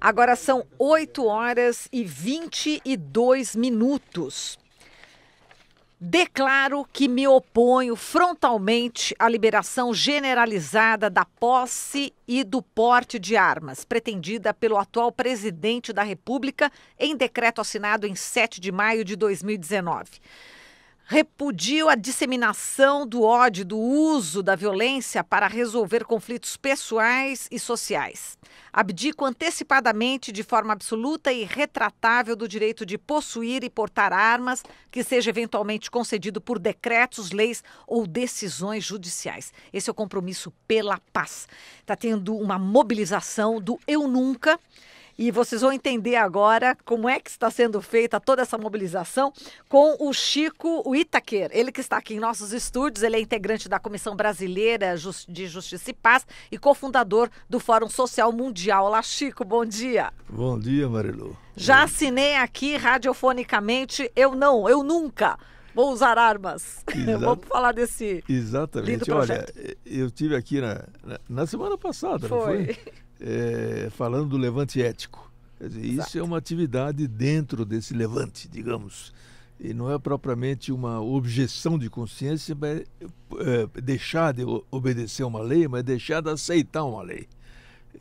Agora são 8h22. Declaro que me oponho frontalmente à liberação generalizada da posse e do porte de armas, pretendida pelo atual presidente da República em decreto assinado em 7 de maio de 2019. Repudio a disseminação do ódio, do uso da violência para resolver conflitos pessoais e sociais. Abdico antecipadamente, de forma absoluta e retratável, do direito de possuir e portar armas que seja eventualmente concedido por decretos, leis ou decisões judiciais. Esse é o compromisso pela paz. Está tendo uma mobilização do Eu Nunca. E vocês vão entender agora como é que está sendo feita toda essa mobilização com o Chico Whittaker. Ele que está aqui em nossos estúdios, ele é integrante da Comissão Brasileira de Justiça e Paz e cofundador do Fórum Social Mundial. Olá, Chico, bom dia. Bom dia, Marilu. Já assinei aqui radiofonicamente, eu nunca vou usar armas. Vamos falar desse Exatamente. lindo projeto. Olha, eu estive aqui na semana passada, não foi? Falando do levante ético. Quer dizer, isso é uma atividade dentro desse levante, digamos. E não é propriamente uma objeção de consciência, mas deixar de obedecer uma lei, mas deixar de aceitar uma lei.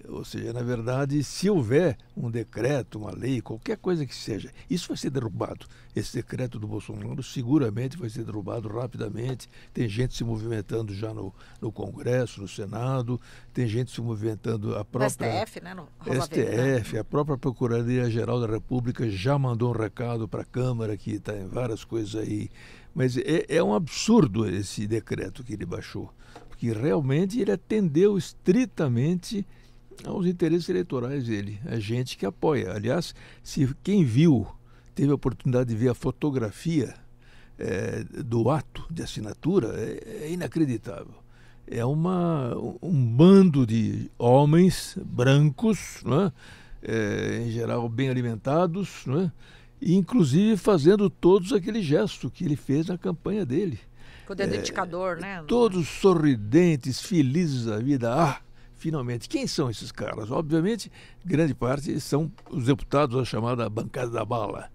Ou seja, na verdade, se houver um decreto, uma lei, qualquer coisa que seja, isso vai ser derrubado. Esse decreto do Bolsonaro seguramente vai ser derrubado rapidamente. Tem gente se movimentando já no Congresso, no Senado, tem gente se movimentando, a própria STF, né? STF, a própria Procuradoria-Geral da República já mandou um recado para a Câmara, que está em várias coisas aí. Mas é um absurdo esse decreto que ele baixou, porque realmente ele atendeu estritamente aos interesses eleitorais dele, a gente que apoia. Aliás, se quem viu, teve a oportunidade de ver a fotografia do ato de assinatura, é inacreditável. É um bando de homens brancos, não é? Em geral bem alimentados, não é? E inclusive fazendo todos aquele gesto que ele fez na campanha dele. Com o dedo indicador, né? Todos sorridentes, felizes da vida. Finalmente, quem são esses caras? Obviamente, grande parte são os deputados da chamada bancada da bala.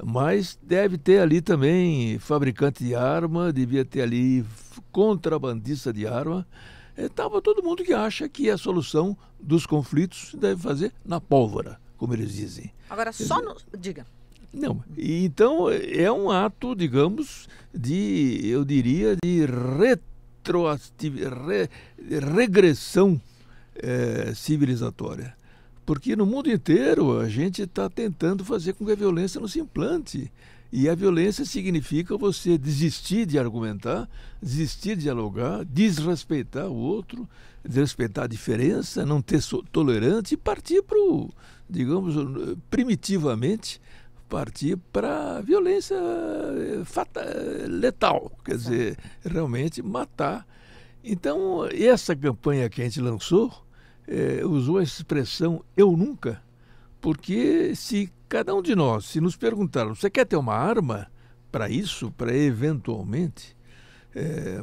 Mas deve ter ali também fabricante de arma, devia ter ali contrabandista de arma. Estava todo mundo que acha que a solução dos conflitos deve fazer na pólvora, como eles dizem. Agora, diga. Não, então é um ato, digamos, eu diria, de regressão civilizatória. Porque no mundo inteiro a gente está tentando fazer com que a violência não se implante. E a violência significa você desistir de argumentar, desistir de dialogar, desrespeitar o outro, desrespeitar a diferença, não ter tolerante e partir para o, digamos, primitivamente, partir para a violência letal, quer dizer, realmente matar. Então, essa campanha que a gente lançou usou a expressão "eu nunca", porque se cada um de nós, se nos perguntarmos, você quer ter uma arma para isso, para eventualmente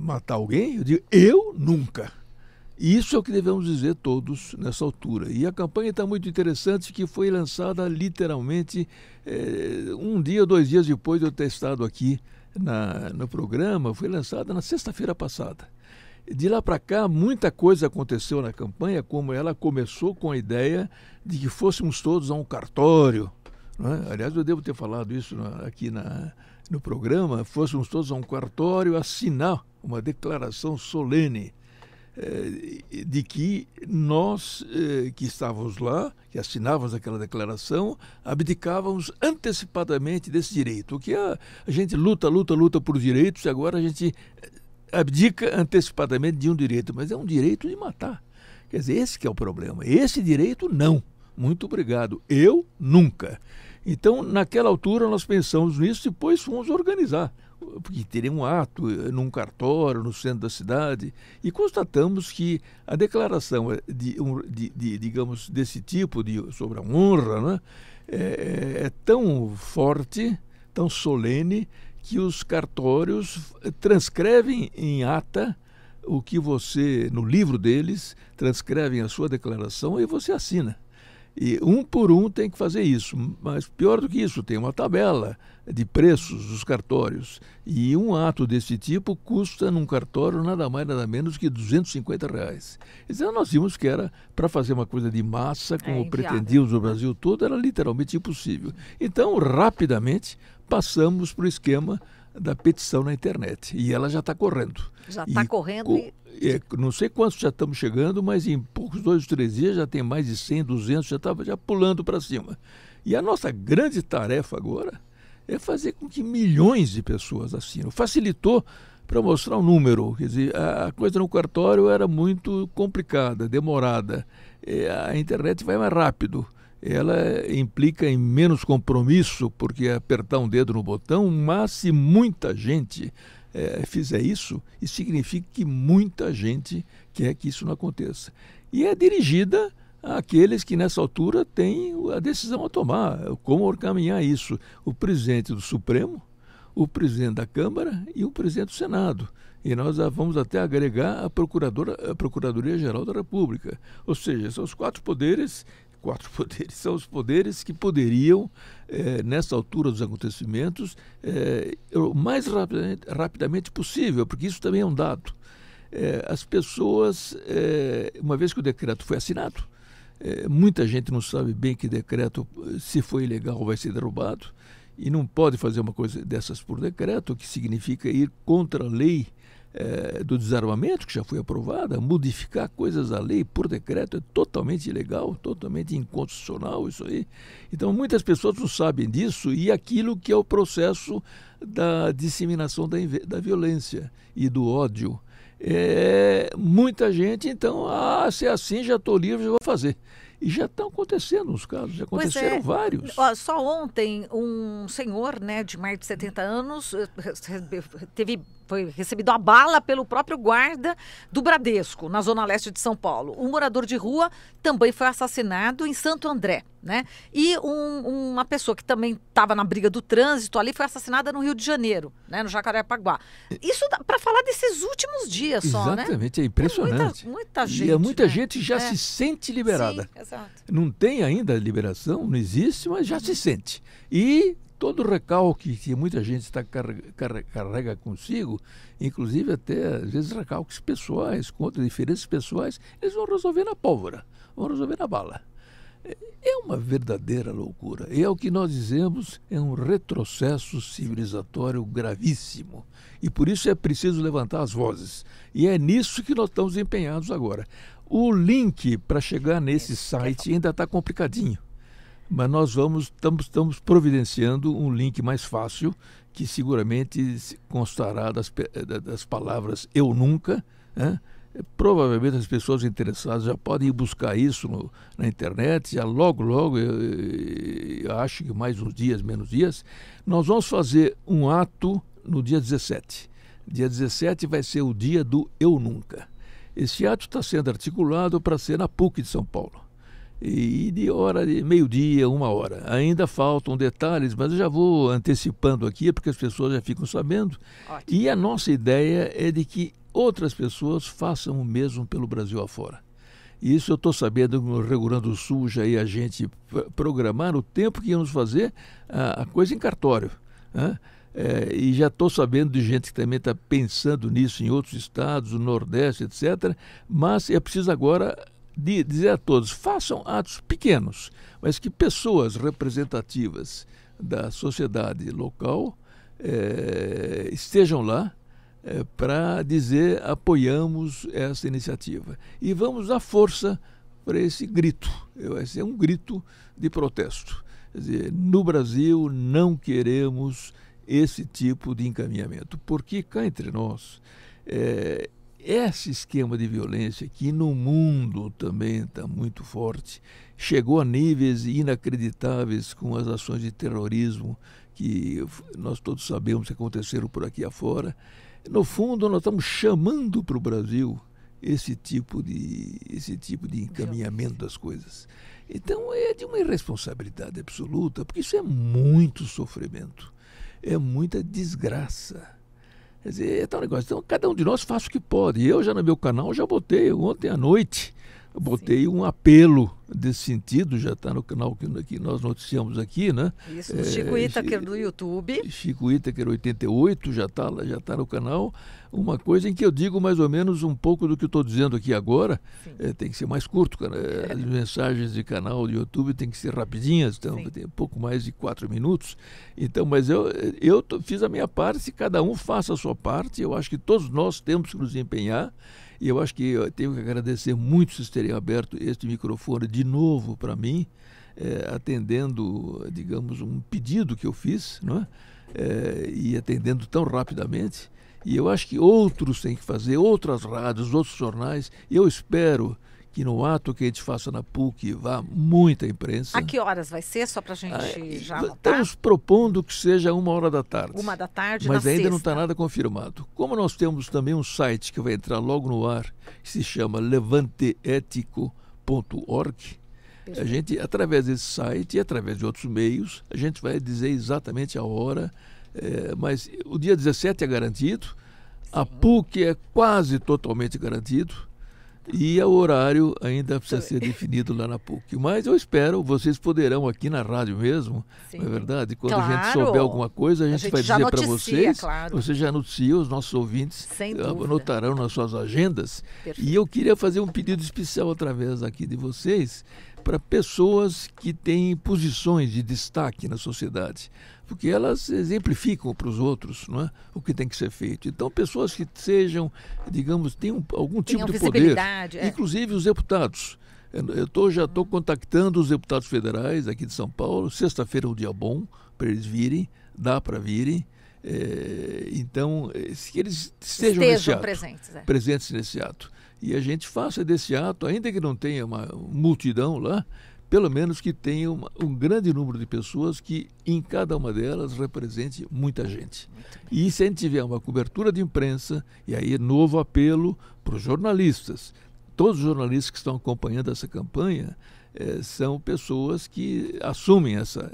matar alguém? Eu digo, eu nunca. Isso é o que devemos dizer todos nessa altura. E a campanha está muito interessante, que foi lançada literalmente 1 dia, 2 dias depois de eu ter estado aqui no programa. Foi lançada na sexta-feira passada. De lá para cá, muita coisa aconteceu na campanha, como ela começou com a ideia de que fôssemos todos a um cartório. Não é? Aliás, eu devo ter falado isso aqui no programa, fôssemos todos a um cartório assinar uma declaração solene de que nós que estávamos lá, que assinávamos aquela declaração, abdicávamos antecipadamente desse direito. O que a gente luta por direitos, e agora a gente abdica antecipadamente de um direito, mas é um direito de matar. Quer dizer, esse que é o problema. Esse direito, não. Muito obrigado. Eu nunca. Então, naquela altura, nós pensamos nisso e depois fomos organizar. Porque teria um ato num cartório, no centro da cidade, e constatamos que a declaração digamos, desse tipo, sobre a honra, né, é tão forte, tão solene, que os cartórios transcrevem em ata o que você, no livro deles, transcrevem a sua declaração e você assina. E um por um tem que fazer isso. Mas pior do que isso, tem uma tabela de preços dos cartórios. E um ato desse tipo custa num cartório nada mais, nada menos que R$ 250. Então nós vimos que era para fazer uma coisa de massa, como pretendíamos no Brasil todo, era literalmente impossível. Então, rapidamente, passamos para o esquema da petição na internet. E ela já está correndo. Já está correndo não sei quantos já estamos chegando, mas em poucos 2 ou 3 dias já tem mais de 100, 200, já estava já pulando para cima. E a nossa grande tarefa agora é fazer com que milhões de pessoas assinam. Facilitou para mostrar um número. Quer dizer, a coisa no cartório era muito complicada, demorada. A internet vai mais rápido. Ela implica em menos compromisso, porque é apertar um dedo no botão, mas se muita gente fizer isso, isso significa que muita gente quer que isso não aconteça. E é dirigida àqueles que nessa altura têm a decisão a tomar, como caminhar isso. O presidente do Supremo, o presidente da Câmara e o presidente do Senado. E nós vamos até agregar a Procuradoria-Geral da República. Ou seja, são os 4 poderes são os poderes que poderiam, nessa altura dos acontecimentos, o mais rapidamente possível, porque isso também é um dado. As pessoas, uma vez que o decreto foi assinado, muita gente não sabe bem que decreto, se foi ilegal, vai ser derrubado, e não pode fazer uma coisa dessas por decreto, o que significa ir contra a lei do desarmamento, que já foi aprovada. Modificar coisas da lei por decreto é totalmente ilegal, totalmente inconstitucional isso aí. Então muitas pessoas não sabem disso, e aquilo que é o processo da disseminação da violência e do ódio. Muita gente, então, se é assim, já estou livre, já vou fazer. E já estão acontecendo os casos, já aconteceram vários. Só ontem, um senhor, né, de mais de 70 anos foi recebido a bala pelo próprio guarda do Bradesco, na zona leste de São Paulo. Um morador de rua também foi assassinado em Santo André, né? E uma pessoa que também estava na briga do trânsito ali foi assassinada no Rio de Janeiro, né, no Jacarepaguá. Isso para falar desses últimos dias só, né? Exatamente, é impressionante. Muita gente. E muita gente já se sente liberada. Sim, exato. Não tem ainda a liberação, não existe, mas já se sente. E todo o recalque que muita gente carrega consigo, inclusive até às vezes recalques pessoais, contra diferenças pessoais, eles vão resolver na pólvora, vão resolver na bala. É uma verdadeira loucura. E é o que nós dizemos, é um retrocesso civilizatório gravíssimo. E por isso é preciso levantar as vozes. E é nisso que nós estamos empenhados agora. O link para chegar nesse site ainda está complicadinho. Mas nós estamos providenciando um link mais fácil, que seguramente constará das palavras "eu nunca", né? Provavelmente as pessoas interessadas já podem ir buscar isso na internet, já logo, eu acho que mais uns dias, menos dias, nós vamos fazer um ato no dia 17. Dia 17 vai ser o dia do "eu nunca". Esse ato está sendo articulado para ser na PUC de São Paulo. E de meio-dia, 1h. Ainda faltam detalhes, mas eu já vou antecipando aqui, porque as pessoas já ficam sabendo. Ótimo. E a nossa ideia é de que outras pessoas façam o mesmo pelo Brasil afora. E isso eu estou sabendo que no Rio Grande do Sul já ia a gente programar o tempo que íamos fazer a coisa em cartório, né? E já estou sabendo de gente que também está pensando nisso em outros estados, no Nordeste, etc. Mas é preciso agora dizer a todos, façam atos pequenos, mas que pessoas representativas da sociedade local estejam lá para dizer apoiamos essa iniciativa. E vamos dar força para esse grito. Vai ser um grito de protesto. Quer dizer, no Brasil não queremos esse tipo de encaminhamento, porque cá entre nós, esse esquema de violência que no mundo também está muito forte, chegou a níveis inacreditáveis com as ações de terrorismo que nós todos sabemos que aconteceram por aqui afora. No fundo, nós estamos chamando para o Brasil esse tipo de encaminhamento das coisas. Então, é de uma irresponsabilidade absoluta, porque isso é muito sofrimento, é muita desgraça. Quer dizer, é tal negócio. Então, cada um de nós faz o que pode. Eu já no meu canal já botei, ontem à noite, um apelo desse sentido, já está no canal que nós noticiamos aqui, né? Isso, no Chico Itaker do YouTube. Chico Itaker 88 já está no canal. Uma coisa em que eu digo mais ou menos um pouco do que eu estou dizendo aqui agora. Tem que ser mais curto, cara. As mensagens de canal do YouTube tem que ser rapidinhas, então tem um pouco mais de 4 minutos. Então, mas eu fiz a minha parte, cada um faça a sua parte. Eu acho que todos nós temos que nos empenhar. E eu acho que eu tenho que agradecer muito vocês terem aberto este microfone de novo para mim, atendendo, digamos, um pedido que eu fiz, não é? E atendendo tão rapidamente. E eu acho que outros têm que fazer, outras rádios, outros jornais. E eu espero que no ato que a gente faça na PUC vá muita imprensa. A que horas vai ser, só para a gente já anotar? Estamos propondo que seja 1h da tarde. 1h, mas na ainda sexta. não está nada confirmado. Como nós temos também um site que vai entrar logo no ar, que se chama levanteetico.org, a gente, através desse site e através de outros meios, a gente vai dizer exatamente a hora, mas o dia 17 é garantido, a PUC é quase totalmente garantido, e o horário ainda precisa ser definido lá na PUC. Mas eu espero, vocês poderão aqui na rádio mesmo, não é verdade? Quando a gente souber alguma coisa, a gente vai dizer para vocês. Claro. Você já noticia, os nossos ouvintes anotarão nas suas agendas. Perfeito. E eu queria fazer um pedido especial através aqui de vocês para pessoas que têm posições de destaque na sociedade, porque elas exemplificam para os outros, não é? O que tem que ser feito. Então, pessoas que sejam, digamos, tenham algum tipo de poder, inclusive os deputados. Eu já estou contactando os deputados federais aqui de São Paulo. Sexta-feira é um dia bom para eles virem, dá para virem. Então, que eles estejam nesse ato, presentes nesse ato. E a gente faça desse ato, ainda que não tenha uma multidão lá, pelo menos que tenha um grande número de pessoas que em cada uma delas represente muita gente. E se a gente tiver uma cobertura de imprensa, e aí novo apelo para os jornalistas, todos os jornalistas que estão acompanhando essa campanha, são pessoas que assumem essa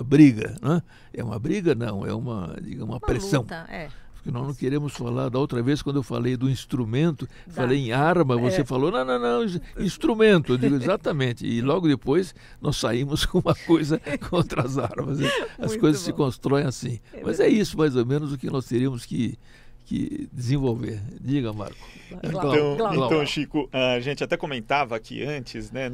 briga. Não é? É uma briga? Não, é uma pressão. Luta, Porque nós não queremos falar, da outra vez quando eu falei do instrumento, falei em arma, você falou, não, instrumento. Eu digo, exatamente. E logo depois nós saímos com uma coisa contra as armas. As coisas se constroem assim. Mas é isso mais ou menos o que nós teríamos que desenvolver. Diga, Marco. Então, Chico, a gente até comentava aqui antes, né?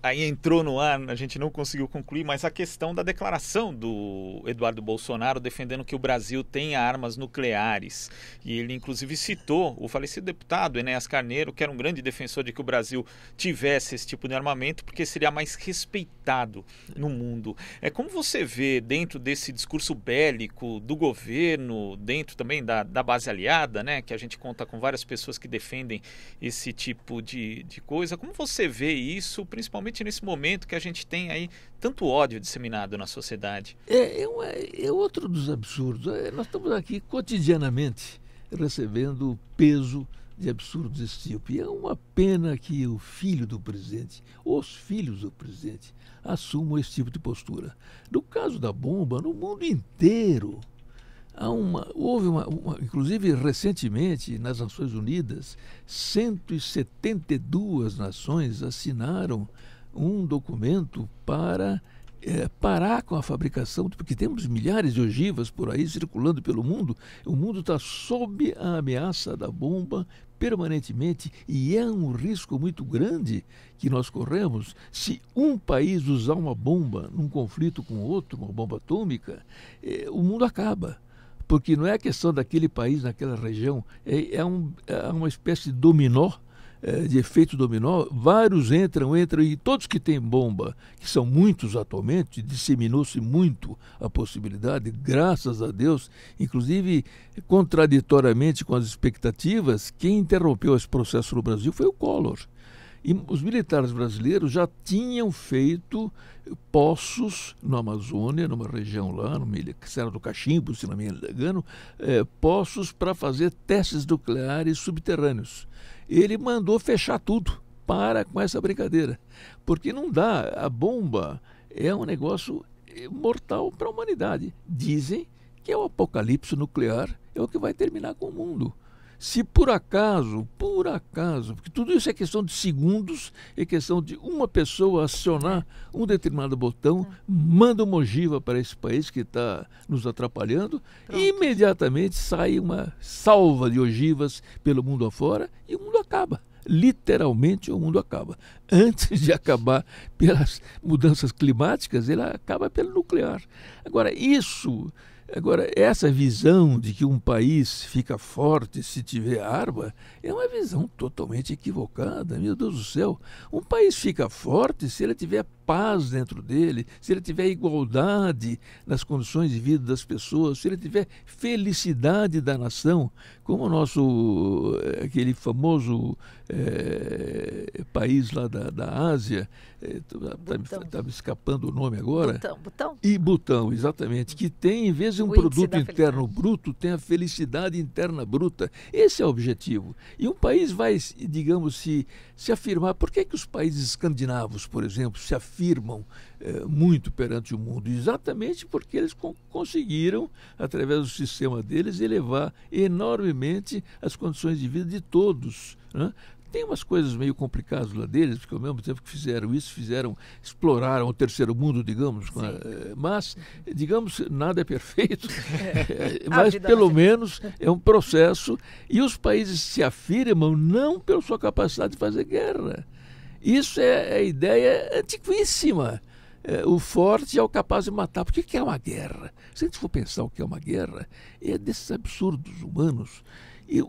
Aí entrou no ar, a gente não conseguiu concluir, mas a questão da declaração do Eduardo Bolsonaro defendendo que o Brasil tem armas nucleares. E ele, inclusive, citou o falecido deputado Enéas Carneiro, que era um grande defensor de que o Brasil tivesse esse tipo de armamento, porque seria mais respeitado no mundo. Como você vê, dentro desse discurso bélico do governo, dentro também da base aliada, né, que a gente conta com várias pessoas que defendem esse tipo de coisa. Como você vê isso, principalmente nesse momento que a gente tem aí tanto ódio disseminado na sociedade? É outro dos absurdos. Nós estamos aqui cotidianamente recebendo o peso de absurdos desse tipo. E é uma pena que o filho do presidente, os filhos do presidente, assumam esse tipo de postura. No caso da bomba, no mundo inteiro, houve inclusive recentemente nas Nações Unidas, 172 nações assinaram um documento para parar com a fabricação, porque temos milhares de ogivas por aí circulando pelo mundo. O mundo está sob a ameaça da bomba permanentemente e é um risco muito grande que nós corremos. Se um país usar uma bomba num conflito com outro, uma bomba atômica, o mundo acaba. Porque não é a questão daquele país, naquela região, é uma espécie de dominó, de efeito dominó. Vários entram, e todos que têm bomba, que são muitos atualmente, disseminou-se muito a possibilidade, graças a Deus, inclusive contraditoriamente com as expectativas, quem interrompeu esse processo no Brasil foi o Collor. E os militares brasileiros já tinham feito poços na Amazônia, numa região lá, no Serra do Cachimbo, se não me engano, poços para fazer testes nucleares subterrâneos. Ele mandou fechar tudo, para com essa brincadeira, porque não dá, a bomba é um negócio mortal para a humanidade. Dizem que é o apocalipse nuclear, é o que vai terminar com o mundo. Se por acaso, porque tudo isso é questão de segundos, é questão de uma pessoa acionar um determinado botão, manda uma ogiva para esse país que está nos atrapalhando, e imediatamente sai uma salva de ogivas pelo mundo afora e o mundo acaba. Literalmente o mundo acaba. Antes de acabar pelas mudanças climáticas, ele acaba pelo nuclear. Agora, essa visão de que um país fica forte se tiver arma é uma visão totalmente equivocada. Meu Deus do céu, um país fica forte se ele tiver paz dentro dele, se ele tiver igualdade nas condições de vida das pessoas, se ele tiver felicidade da nação, como o nosso, aquele famoso país lá da Ásia, está me escapando o nome agora. Butão. E Butão, exatamente, que tem, em vez de um produto interno bruto, tem a felicidade interna bruta. Esse é o objetivo. E um país vai, digamos, se afirmar. Por que os países escandinavos, por exemplo, se afirmam muito perante o mundo? Exatamente porque eles conseguiram, através do sistema deles, elevar enormemente as condições de vida de todos, né? Tem umas coisas meio complicadas lá deles, porque ao mesmo tempo que fizeram isso, exploraram o terceiro mundo, digamos, mas, digamos, nada é perfeito, mas pelo menos é um processo, e os países se afirmam não pela sua capacidade de fazer guerra. Isso é a ideia antiquíssima. O forte é o capaz de matar. Por que é uma guerra? Se a gente for pensar o que é uma guerra, é desses absurdos humanos, e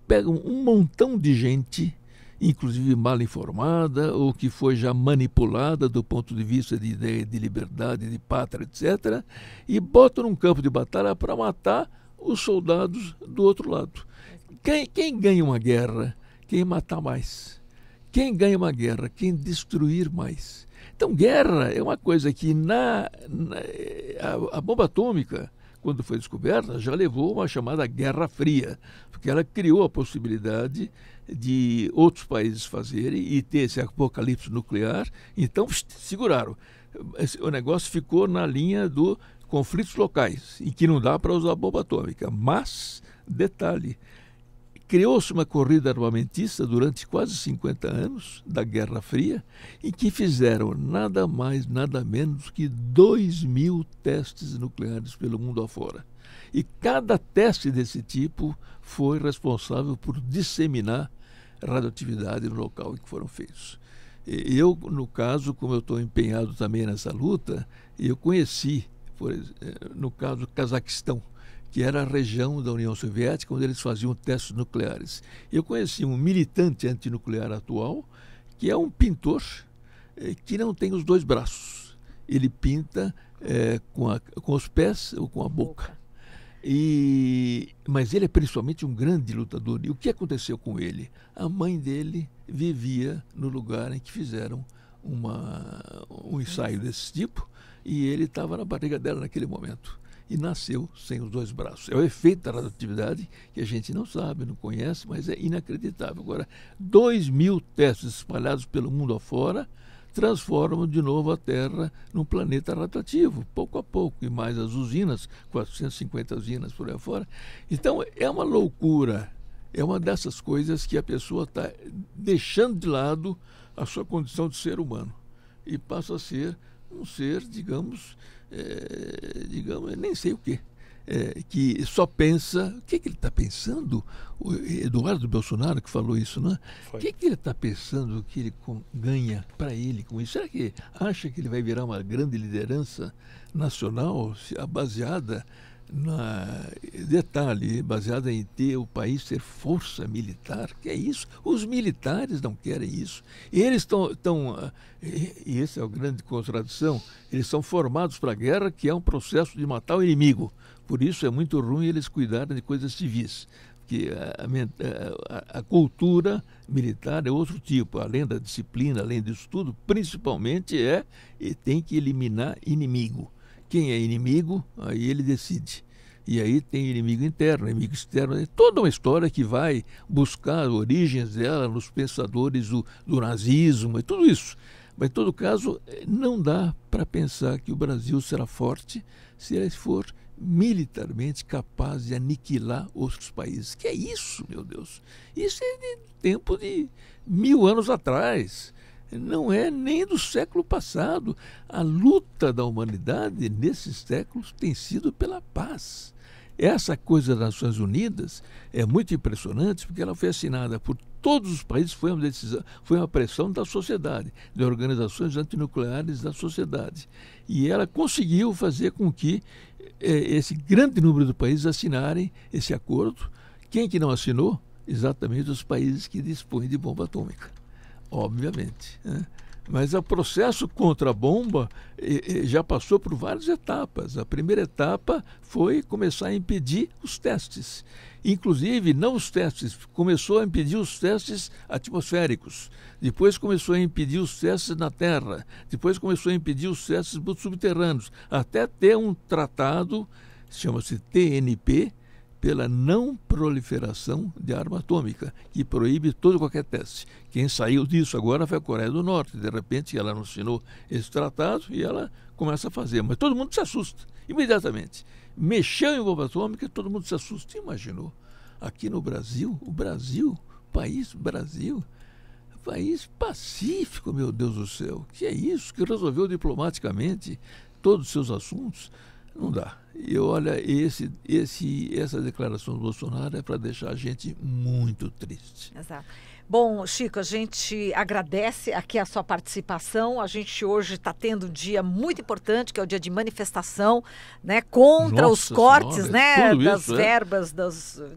pegam um montão de gente, inclusive mal informada, ou que foi já manipulada do ponto de vista de ideia de liberdade, de pátria, etc., e botam num campo de batalha para matar os soldados do outro lado. Quem ganha uma guerra? Quem matar mais. Quem ganha uma guerra? Quem destruir mais. Então, guerra é uma coisa que a bomba atômica, quando foi descoberta, já levou uma chamada Guerra Fria, porque ela criou a possibilidade de outros países fazerem e ter esse apocalipse nuclear. Então, seguraram. O negócio ficou na linha do conflitos locais, em que não dá para usar bomba atômica. Mas, detalhe, criou-se uma corrida armamentista durante quase 50 anos da Guerra Fria, em que fizeram nada mais, nada menos que 2.000 testes nucleares pelo mundo afora. E cada teste desse tipo foi responsável por disseminar radioatividade no local em que foram feitos. Eu, no caso, como eu estou empenhado também nessa luta, eu conheci, no caso, o Cazaquistão, que era a região da União Soviética onde eles faziam testes nucleares. Eu conheci um militante antinuclear atual, que é um pintor que não tem os dois braços. Ele pinta com os pés ou com a boca. Mas ele é principalmente um grande lutador. E o que aconteceu com ele? A mãe dele vivia no lugar em que fizeram um ensaio desse tipo, e ele estava na barriga dela naquele momento. E nasceu sem os dois braços. É o efeito da radioatividade que a gente não sabe, não conhece, mas é inacreditável. Agora, 2.000 testes espalhados pelo mundo afora transformam de novo a Terra num planeta radioativo, pouco a pouco, e mais as usinas, 450 usinas por aí afora. Então, é uma loucura, é uma dessas coisas que a pessoa está deixando de lado a sua condição de ser humano e passa a ser um ser, digamos, nem sei o quê, que só pensa. O que ele está pensando? O Eduardo Bolsonaro que falou isso, né? O que ele está pensando que ele ganha para ele com isso? Será que acha que ele vai virar uma grande liderança nacional baseada baseada em ter o país ter força militar? Que é isso? Os militares não querem isso. Eles estão e essa é a grande contradição, eles são formados para a guerra, que é um processo de matar o inimigo. Por isso é muito ruim eles cuidarem de coisas civis, porque a cultura militar é outro tipo, além da disciplina, além disso tudo, principalmente tem que eliminar inimigo. Quem é inimigo, aí ele decide. E aí tem inimigo interno, inimigo externo. É toda uma história que vai buscar origens dela nos pensadores do nazismo e tudo isso. Mas, em todo caso, não dá para pensar que o Brasil será forte se ele for militarmente capaz de aniquilar outros países. Que é isso, meu Deus? Isso é de tempo de 1000 anos atrás. Não é nem do século passado. A luta da humanidade nesses séculos tem sido pela paz. Essa coisa das Nações Unidas é muito impressionante porque ela foi assinada por todos os países, foi uma pressão da sociedade, de organizações antinucleares da sociedade. E ela conseguiu fazer com que esse grande número de países assinarem esse acordo. Quem que não assinou? Exatamente os países que dispõem de bomba atômica, obviamente, né? Mas o processo contra a bomba já passou por várias etapas. A primeira etapa foi começar a impedir os testes. Inclusive, não os testes, começou a impedir os testes atmosféricos. Depois começou a impedir os testes na Terra. Depois começou a impedir os testes subterrâneos. Até ter um tratado, chama-se TNP, pela não proliferação de arma atômica, que proíbe todo e qualquer teste. Quem saiu disso agora foi a Coreia do Norte. De repente ela assinou esse tratado e ela começa a fazer. Mas todo mundo se assusta, imediatamente. Mexeu em bomba atômica, todo mundo se assusta. Imaginou? Aqui no Brasil, país pacífico, meu Deus do céu. Que é isso? Que resolveu diplomaticamente todos os seus assuntos? Não dá. E olha, essa declaração do Bolsonaro é para deixar a gente muito triste. Exato. Bom, Chico, a gente agradece aqui a sua participação. A gente hoje está tendo um dia muito importante, que é o dia de manifestação, né, contra os cortes, né, das verbas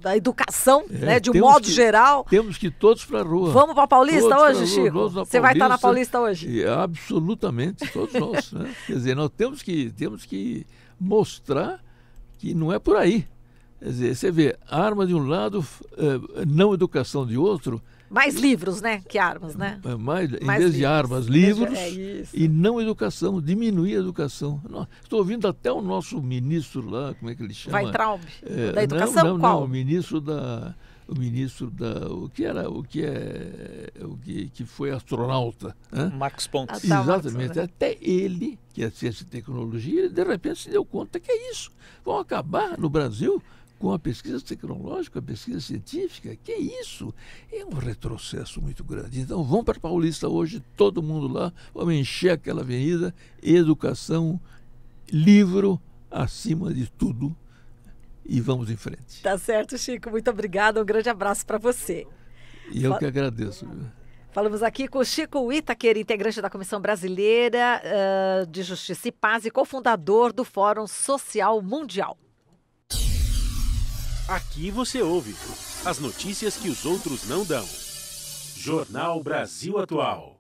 da educação, né, de um modo geral. Temos que ir todos para a rua. Vamos para a Paulista hoje, Chico? Você vai estar na Paulista hoje? Absolutamente, todos nós. Né? Quer dizer, nós temos que mostrar que não é por aí. Quer dizer, você vê, arma de um lado, não educação de outro. Mais livros, né, que armas, né? Em vez de armas, livros e não educação, diminuir a educação. Estou ouvindo até o nosso ministro lá, como é que ele chama? Weintraub, da educação? Não, o ministro que foi astronauta, né? Marcos Pontes. Exatamente, até ele, que é ciência e tecnologia, ele de repente se deu conta que é isso. Vão acabar no Brasil com a pesquisa tecnológica, a pesquisa científica. Que é isso? É um retrocesso muito grande. Então vamos para a Paulista hoje, todo mundo lá, vamos encher aquela avenida, educação, livro acima de tudo. E vamos em frente. Tá certo, Chico. Muito obrigada. Um grande abraço para você. E eu que agradeço. Falamos aqui com o Chico Whittaker, integrante da Comissão Brasileira de Justiça e Paz e cofundador do Fórum Social Mundial. Aqui você ouve as notícias que os outros não dão. Jornal Brasil Atual.